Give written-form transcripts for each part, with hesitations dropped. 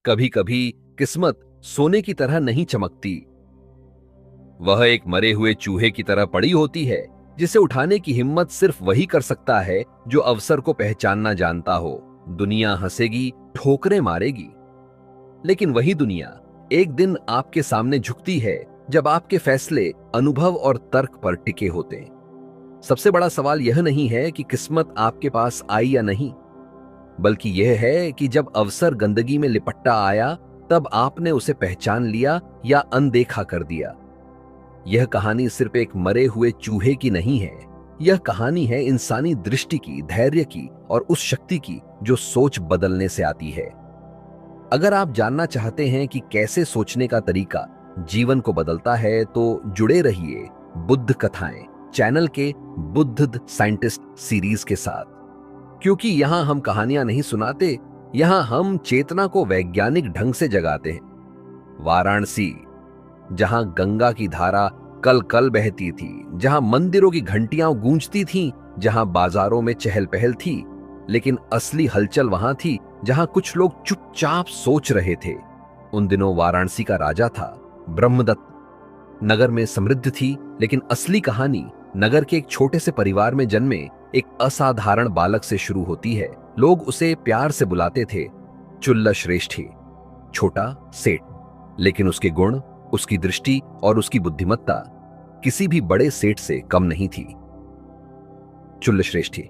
कभी कभी किस्मत सोने की तरह नहीं चमकती। वह एक मरे हुए चूहे की तरह पड़ी होती है, जिसे उठाने की हिम्मत सिर्फ वही कर सकता है जो अवसर को पहचानना जानता हो। दुनिया हंसेगी, ठोकरें मारेगी, लेकिन वही दुनिया एक दिन आपके सामने झुकती है जब आपके फैसले अनुभव और तर्क पर टिके होते हैं। सबसे बड़ा सवाल यह नहीं है कि किस्मत आपके पास आई या नहीं, बल्कि यह है कि जब अवसर गंदगी में लिपटा आया, तब आपने उसे पहचान लिया या अनदेखा कर दिया। यह कहानी सिर्फ एक मरे हुए चूहे की नहीं है, यह कहानी है इंसानी दृष्टि की, धैर्य की और उस शक्ति की जो सोच बदलने से आती है। अगर आप जानना चाहते हैं कि कैसे सोचने का तरीका जीवन को बदलता है, तो जुड़े रहिए बुद्ध कथाएं चैनल के बुद्ध साइंटिस्ट सीरीज के साथ, क्योंकि यहां हम कहानियां नहीं सुनाते, यहां हम चेतना को वैज्ञानिक ढंग से जगाते हैं। वाराणसी, जहां गंगा की धारा कल कल बहती थी, जहां मंदिरों की घंटियां गूंजती थीं, जहां बाजारों में चहल पहल थी, लेकिन असली हलचल वहां थी जहां कुछ लोग चुपचाप सोच रहे थे। उन दिनों वाराणसी का राजा था ब्रह्मदत्त। नगर में समृद्धि थी, लेकिन असली कहानी नगर के एक छोटे से परिवार में जन्मे एक असाधारण बालक से शुरू होती है। लोग उसे प्यार से बुलाते थे चुल्ल श्रेष्ठी, छोटा सेठ, लेकिन उसके गुण, उसकी दृष्टि और उसकी बुद्धिमत्ता किसी भी बड़े सेठ से कम नहीं थी। चुल्ल श्रेष्ठी,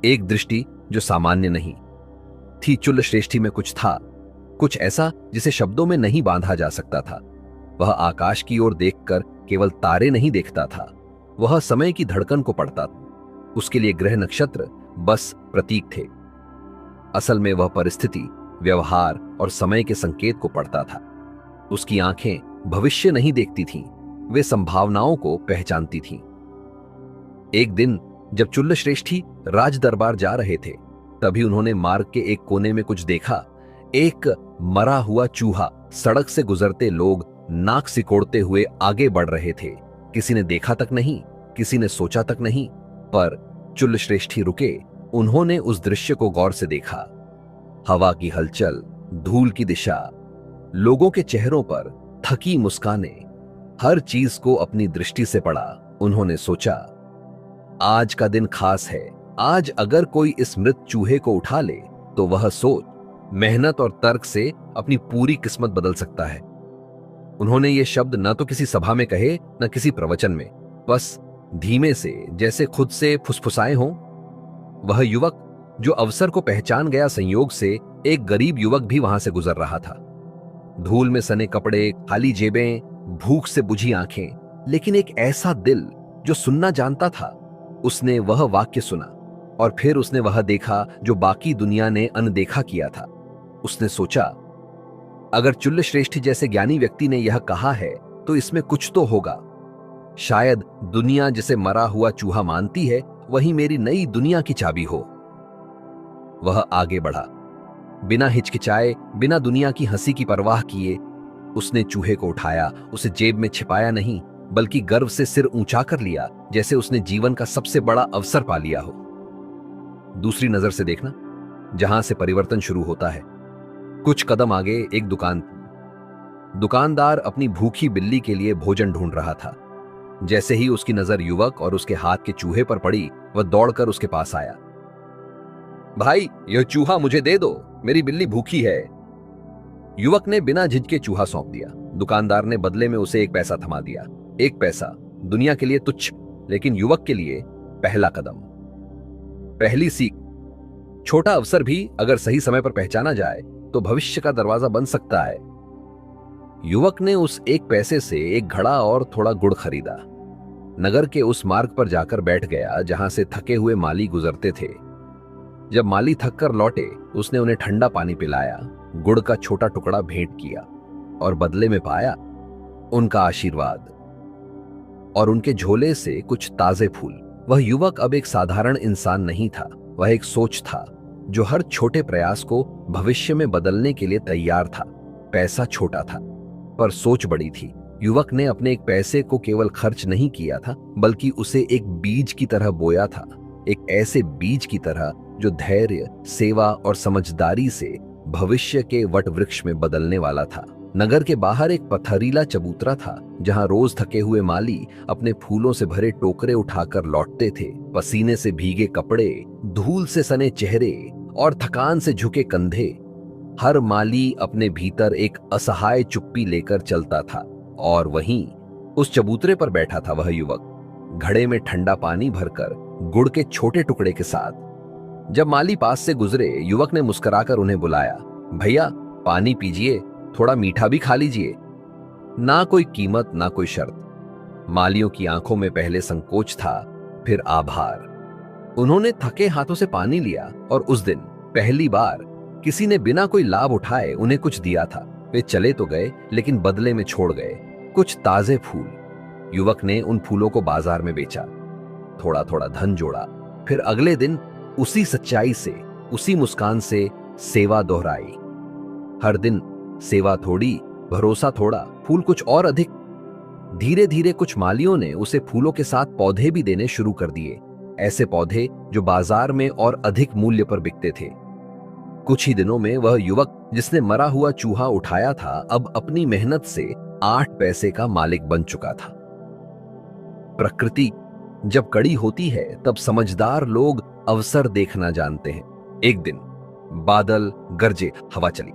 एक दृष्टि जो सामान्य नहीं थी। चुल्ल श्रेष्ठी में कुछ था, कुछ ऐसा जिसे शब्दों में नहीं बांधा जा सकता था। वह आकाश की ओर देखकर केवल तारे नहीं देखता था, वह समय की धड़कन को पढ़ता था। उसके लिए ग्रह नक्षत्र बस प्रतीक थे। असल में वह परिस्थिति, व्यवहार और समय के संकेत को पढ़ता था। उसकी आंखें भविष्य नहीं देखती थीं, वे संभावनाओं को पहचानती थीं। एक दिन जब चुल्ल श्रेष्ठी राज दरबार जा रहे थे, तभी उन्होंने मार्ग के एक कोने में कुछ देखा। एक मरा हुआ चूहा सड़क से गुजरते लोग नाक सिकोड़ते हुए आगे बढ़ रहे थे। किसी ने देखा तक नहीं, किसी ने सोचा तक नहीं, पर चुल्ल श्रेष्ठी रुके। उन्होंने उस दृश्य को गौर से देखा। हवा की हलचल, धूल की दिशा, लोगों के चेहरों पर थकी मुस्कानें, हर चीज को अपनी दृष्टि से पढ़ा। उन्होंने सोचा, आज का दिन खास है। आज अगर कोई इस मृत चूहे को उठा ले, तो वह सोच, मेहनत और तर्क से अपनी पूरी किस्मत बदल सकता है। उन्होंने ये शब्द न तो किसी सभा में कहे, न किसी प्रवचन में, बस धीमे से, जैसे खुद से फुसफुसाए हों। वह युवक जो अवसर को पहचान गया संयोग से, एक गरीब युवक भी वहां से गुजर रहा था। धूल में सने कपड़े, खाली जेबें, भूख से बुझी आंखें, लेकिन एक ऐसा दिल जो सुनना जानता था। उसने वह वाक्य सुना और फिर उसने वह देखा जो बाकी दुनिया ने अनदेखा किया था। उसने सोचा, अगर चुल्ल श्रेष्ठी जैसे ज्ञानी व्यक्ति ने यह कहा है, तो इसमें कुछ तो होगा। शायद दुनिया जिसे मरा हुआ चूहा मानती है, वही मेरी नई दुनिया की चाबी हो। वह आगे बढ़ा, बिना हिचकिचाए, बिना दुनिया की हंसी की परवाह किए। उसने चूहे को उठाया, उसे जेब में छिपाया नहीं, बल्कि गर्व से सिर ऊंचा कर लिया, जैसे उसने जीवन का सबसे बड़ा अवसर पा लिया हो। दूसरी नजर से देखना, जहां से परिवर्तन शुरू होता है। कुछ कदम आगे एक दुकान थी। दुकानदार अपनी भूखी बिल्ली के लिए भोजन ढूंढ रहा था। जैसे ही उसकी नजर युवक और उसके हाथ के चूहे पर पड़ी, वह दौड़कर उसके पास आया। भाई, यह चूहा मुझे दे दो, मेरी बिल्ली भूखी है। युवक ने बिना झिझके चूहा सौंप दिया। दुकानदार ने बदले में उसे 1 पैसा थमा दिया। 1 पैसा दुनिया के लिए तुच्छ, लेकिन युवक के लिए पहला कदम, पहली सीख। छोटा अवसर भी अगर सही समय पर पहचाना जाए, तो भविष्य का दरवाजा बन सकता है। युवक ने उस 1 पैसे से एक घड़ा और थोड़ा गुड़ खरीदा। नगर के उस मार्ग पर जाकर बैठ गया जहां से थके हुए माली गुजरते थे। जब माली थक कर लौटे, उसने उन्हें ठंडा पानी पिलाया, गुड़ का छोटा टुकड़ा भेंट किया और बदले में पाया उनका आशीर्वाद और उनके झोले से कुछ ताजे फूल। वह युवक अब एक साधारण इंसान नहीं था, वह एक सोच था जो हर छोटे प्रयास को भविष्य में बदलने के लिए तैयार था। पैसा छोटा था, पर सोच बड़ी थी। युवक ने अपने 1 पैसे को केवल खर्च नहीं किया था, बल्कि उसे एक बीज की तरह बोया था। एक ऐसे बीज की तरह जो धैर्य, सेवा और समझदारी से भविष्य के वट वृक्ष में बदलने वाला था। नगर के बाहर एक पथरीला चबूतरा था जहां रोज थके हुए माली अपने फूलों से भरे टोकरे उठाकर लौटते थे। पसीने से भीगे कपड़े, धूल से सने चेहरे और थकान से झुके कंधे, हर माली अपने भीतर एक असहाय चुप्पी लेकर चलता था। और वहीं उस चबूतरे पर बैठा था वह युवक, घड़े में ठंडा पानी भरकर गुड़ के छोटे टुकड़े के साथ। जब माली पास से गुजरे, युवक ने मुस्कुराकर उन्हें बुलाया, भैया पानी पीजिए, थोड़ा मीठा भी खा लीजिए। ना कोई कीमत, ना कोई शर्त। मालियों की आंखों में पहले संकोच था, फिर आभार। उन्होंने थके हाथों से पानी लिया और उस दिन पहली बार किसी ने बिना कोई लाभ उठाए उन्हें कुछ दिया था। वे चले तो गए, लेकिन बदले में छोड़ गए कुछ ताजे फूल। युवक ने उन फूलों को बाजार में बेचा, थोड़ा थोड़ा धन जोड़ा, फिर अगले दिन उसी सच्चाई से, उसी मुस्कान से सेवा दोहराई। हर दिन सेवा थोड़ी, भरोसा थोड़ा, फूल कुछ और अधिक। धीरे धीरे कुछ मालियों ने उसे फूलों के साथ पौधे भी देने शुरू कर दिए, ऐसे पौधे जो बाजार में और अधिक मूल्य पर बिकते थे। कुछ ही दिनों में वह युवक जिसने मरा हुआ चूहा उठाया था, अब अपनी मेहनत से 8 पैसे का मालिक बन चुका था। प्रकृति जब कड़ी होती है तब समझदार लोग अवसर देखना जानते हैं। एक दिन बादल गरजे, हवा चली।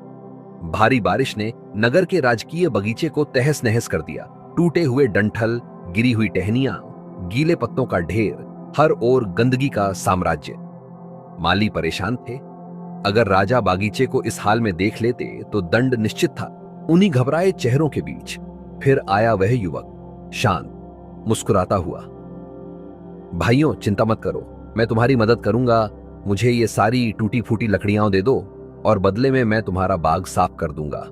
भारी बारिश ने नगर के राजकीय बगीचे को तहस नहस कर दिया। टूटे हुए डंठल, गिरी हुई टहनियां, गीले पत्तों का ढेर, हर ओर गंदगी का साम्राज्य। माली परेशान थे। अगर राजा बागीचे को इस हाल में देख लेते तो दंड निश्चित था। उन्हीं घबराए चेहरों के बीच फिर आया वह युवक, शांत, मुस्कुराता हुआ। भाइयों चिंता मत करो, मैं तुम्हारी मदद करूंगा। मुझे ये सारी टूटी फूटी लकड़ियां दे दो और बदले में मैं तुम्हारा बाग साफ कर दूंगा।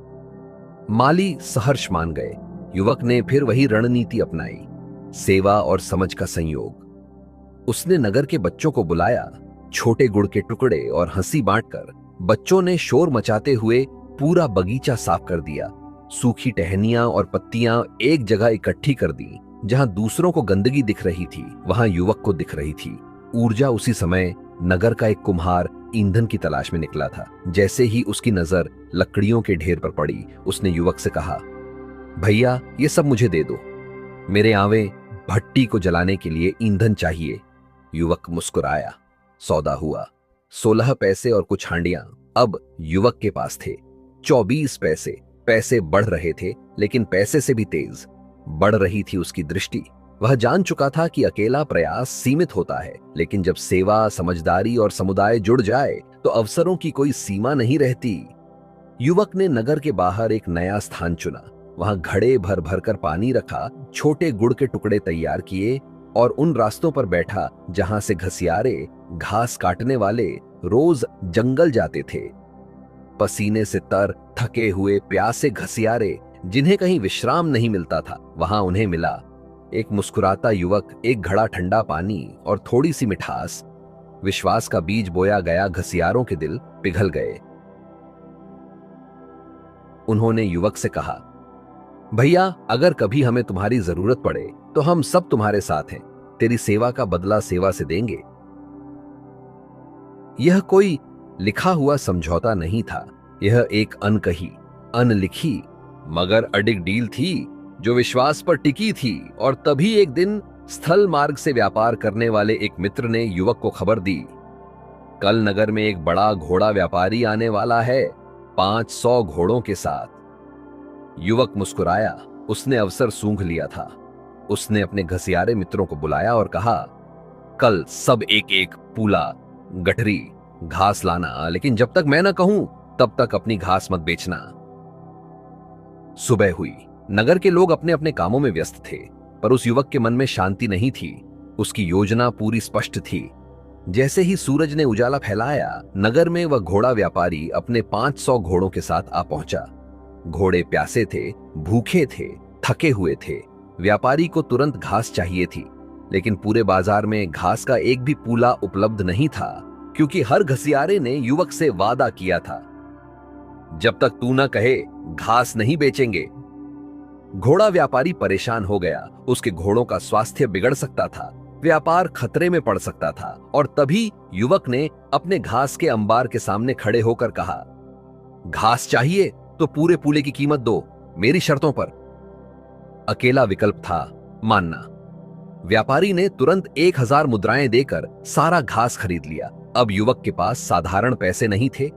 माली सहर्ष मान गए। युवक ने फिर वही रणनीति अपनाई, सेवा और समझ का संयोग। उसने नगर के बच्चों को बुलाया, छोटे गुड़ के टुकड़े और हंसी बांटकर बच्चों ने शोर मचाते हुए पूरा बगीचा साफ कर दिया। सूखी टहनियां और पत्तियां एक जगह इकट्ठी कर दी। जहां दूसरों को गंदगी दिख रही थी, वहां युवक को दिख रही थी ऊर्जा। उसी समय नगर का एक कुम्हार ईंधन की तलाश में निकला था। जैसे ही उसकी नजर लकड़ियों के ढेर पर पड़ी, उसने युवक से कहा, भैया ये सब मुझे दे दो, मेरे आवे भट्टी को जलाने के लिए ईंधन चाहिए। युवक मुस्कुराया, सौदा हुआ। 16 पैसे और कुछ हांडियां अब युवक के पास थे। 24 पैसे। पैसे बढ़ रहे थे, लेकिन पैसे से भी तेज बढ़ रही थी उसकी दृष्टि। वह जान चुका था कि अकेला प्रयास सीमित होता है, लेकिन जब सेवा, समझदारी और समुदाय जुड़ जाए तो अवसरों की कोई सीमा नहीं रहती। युवक ने नगर के बाहर एक नया स्थान चुना। वहां घड़े भर भर कर पानी रखा, छोटे गुड़ के टुकड़े तैयार किए और उन रास्तों पर बैठा जहां से घसियारे, घास काटने वाले रोज जंगल जाते थे। पसीने से तर, थके हुए, प्यासे घसियारे जिन्हें कहीं विश्राम नहीं मिलता था, वहां उन्हें मिला एक मुस्कुराता युवक, एक घड़ा ठंडा पानी और थोड़ी सी मिठास। विश्वास का बीज बोया गया, घसियारों के दिल पिघल गए। उन्होंने युवक से कहा, भैया अगर कभी हमें तुम्हारी जरूरत पड़े तो हम सब तुम्हारे साथ हैं। तेरी सेवा का बदला सेवा से देंगे। यह कोई लिखा हुआ समझौता नहीं था, यह एक अनकही, अनलिखी मगर अडिग डील थी जो विश्वास पर टिकी थी। और तभी एक दिन स्थल मार्ग से व्यापार करने वाले एक मित्र ने युवक को खबर दी, कल नगर में एक बड़ा घोड़ा व्यापारी आने वाला है, 500 घोड़ों के साथ। युवक मुस्कुराया, उसने अवसर सूंघ लिया था। उसने अपने घसियारे मित्रों को बुलाया और कहा, कल सब एक एक पूला, गठरी, घास लाना, लेकिन जब तक मैं ना कहूं तब तक अपनी घास मत बेचना। सुबह हुई। नगर के लोग अपने अपने कामों में व्यस्त थे, पर उस युवक के मन में शांति नहीं थी। उसकी योजना पूरी स्पष्ट थी। जैसे ही सूरज ने उजाला फैलाया, नगर में वह घोड़ा व्यापारी अपने 500 घोड़ों के साथ आ पहुंचा। घोड़े प्यासे थे, भूखे थे, थके हुए थे। व्यापारी को तुरंत घास चाहिए थी, लेकिन पूरे बाजार में घास का एक भी पूला उपलब्ध नहीं था, क्योंकि हर घसियारे ने युवक से वादा किया था, जब तक तू न कहे घास नहीं बेचेंगे। घोड़ा व्यापारी परेशान हो गया। उसके घोड़ों का स्वास्थ्य बिगड़ सकता था, व्यापार खतरे में पड़ सकता था। और तभी युवक ने अपने घास के अंबार के सामने खड़े होकर कहा, घास चाहिए तो पूरे पूले की कीमत दो, मेरी शर्तों पर। अकेला विकल्प था मानना। व्यापारी ने तुरंत 1000 मुद्राएं देकर सारा घास खरीद लिया। अब युवक के पास साधारण पैसे नहीं थे,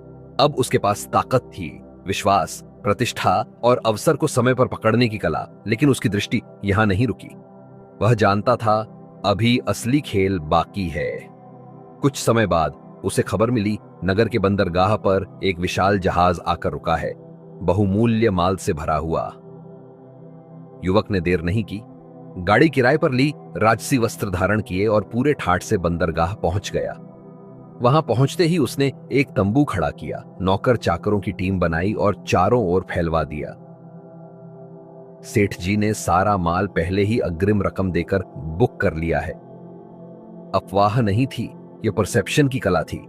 अब उसके पास ताकत थी, विश्वास, प्रतिष्ठा और अवसर को समय पर पकड़ने की कला। लेकिन उसकी दृष्टि यहां नहीं रुकी। वह जानता था अभी असली खेल बाकी है। कुछ समय बाद उसे खबर मिली, नगर के बंदरगाह पर एक विशाल जहाज आकर रुका है, बहुमूल्य माल से भरा हुआ। युवक ने देर नहीं की, गाड़ी किराए पर ली, राजसी वस्त्र धारण किए और पूरे ठाठ से बंदरगाह पहुंच गया। वहां पहुंचते ही उसने एक तंबू खड़ा किया, नौकर चाकरों की टीम बनाई और चारों ओर फैलवा दिया। सेठ जी ने सारा माल पहले ही अग्रिम रकम देकर बुक कर लिया है। अफवाह नहीं थी, यह परसेप्शन की कला थी।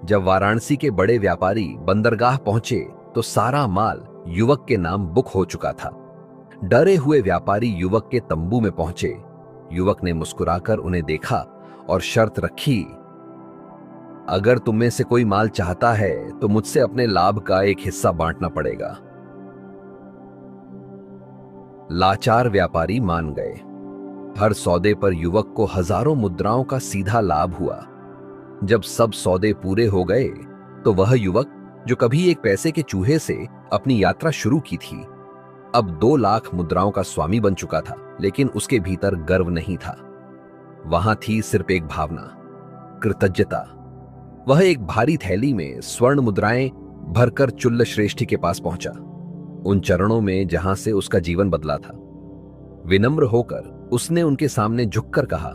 जब वाराणसी के बड़े व्यापारी बंदरगाह पहुंचे तो सारा माल युवक के नाम बुक हो चुका था। डरे हुए व्यापारी युवक के तंबू में पहुंचे। युवक ने मुस्कुराकर उन्हें देखा और शर्त रखी, अगर तुम में से कोई माल चाहता है तो मुझसे अपने लाभ का एक हिस्सा बांटना पड़ेगा। लाचार व्यापारी मान गए। हर सौदे पर युवक को हजारों मुद्राओं का सीधा लाभ हुआ। जब सब सौदे पूरे हो गए तो वह युवक जो कभी एक पैसे के चूहे से अपनी यात्रा शुरू की थी, अब 2 लाख मुद्राओं का स्वामी बन चुका था। लेकिन उसके भीतर गर्व नहीं था, वहां थी सिर्फ एक भावना, कृतज्ञता। वह एक भारी थैली में स्वर्ण मुद्राएं भरकर चुल्ल श्रेष्ठी के पास पहुंचा, उन चरणों में जहां से उसका जीवन बदला था। विनम्र होकर उसने उनके सामने झुककर कहा,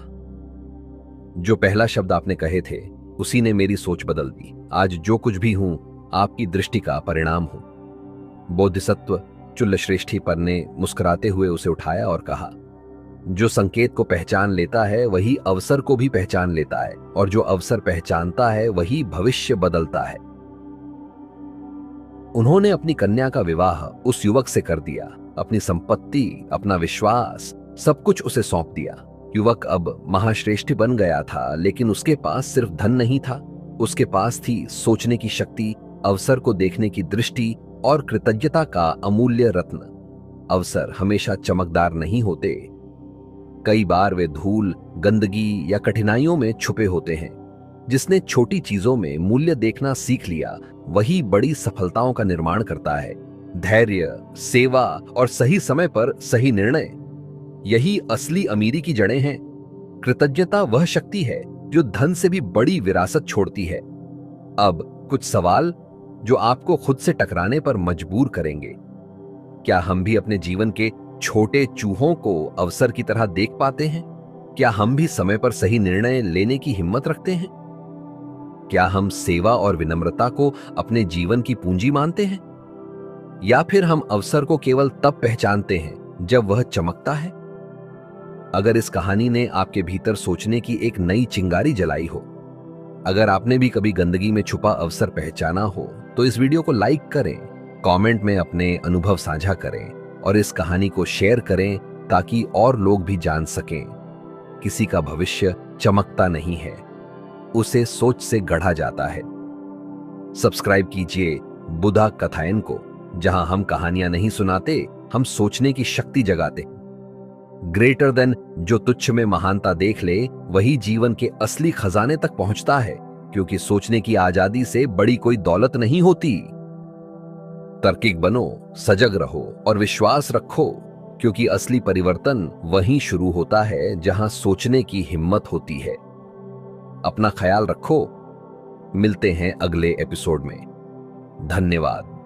जो पहला शब्द आपने कहे थे उसी ने मेरी सोच बदल दी। आज जो कुछ भी हूं आपकी दृष्टि का परिणाम हूं। बोधिसत्व चुल्ल श्रेष्ठी पर ने मुस्कुराते हुए उसे उठाया और कहा, जो संकेत को पहचान लेता है वही अवसर को भी पहचान लेता है, और जो अवसर पहचानता है वही भविष्य बदलता है। उन्होंने अपनी कन्या का विवाह उस युवक से कर दिया। अपनी संपत्ति, अपना विश्वास, सब कुछ उसे सौंप दिया। युवक अब महाश्रेष्ठी बन गया था, लेकिन उसके पास सिर्फ धन नहीं था, उसके पास थी सोचने की शक्ति, अवसर को देखने की दृष्टि और कृतज्ञता का अमूल्य रत्न। अवसर हमेशा चमकदार नहीं होते, कई बार वे धूल, गंदगी या कठिनाइयों में छुपे होते हैं। जिसने छोटी चीजों में मूल्य देखना सीख लिया वही बड़ी सफलताओं का निर्माण करता है। धैर्य, सेवा और सही समय पर सही निर्णय, यही असली अमीरी की जड़ें हैं। कृतज्ञता वह शक्ति है जो धन से भी बड़ी विरासत छोड़ती है। अब कुछ सवाल जो आपको खुद से टकराने पर मजबूर करेंगे। क्या हम भी अपने जीवन के छोटे चूहों को अवसर की तरह देख पाते हैं? क्या हम भी समय पर सही निर्णय लेने की हिम्मत रखते हैं? क्या हम सेवा और विनम्रता को अपने जीवन की पूंजी मानते हैं? या फिर हम अवसर को केवल तब पहचानते हैं जब वह चमकता है? अगर इस कहानी ने आपके भीतर सोचने की एक नई चिंगारी जलाई हो, अगर आपने भी कभी गंदगी में छुपा अवसर पहचाना हो, तो इस वीडियो को लाइक करें, कमेंट में अपने अनुभव साझा करें और इस कहानी को शेयर करें ताकि और लोग भी जान सकें। किसी का भविष्य चमकता नहीं है, उसे सोच से गढ़ा जाता है। सब्सक्राइब कीजिए बुधा कथायन को, जहां हम कहानियां नहीं सुनाते, हम सोचने की शक्ति जगाते। ग्रेटर देन जो तुच्छ में महानता देख ले वही जीवन के असली खजाने तक पहुंचता है, क्योंकि सोचने की आजादी से बड़ी कोई दौलत नहीं होती। तार्किक बनो, सजग रहो और विश्वास रखो, क्योंकि असली परिवर्तन वहीं शुरू होता है जहां सोचने की हिम्मत होती है। अपना ख्याल रखो, मिलते हैं अगले एपिसोड में। धन्यवाद।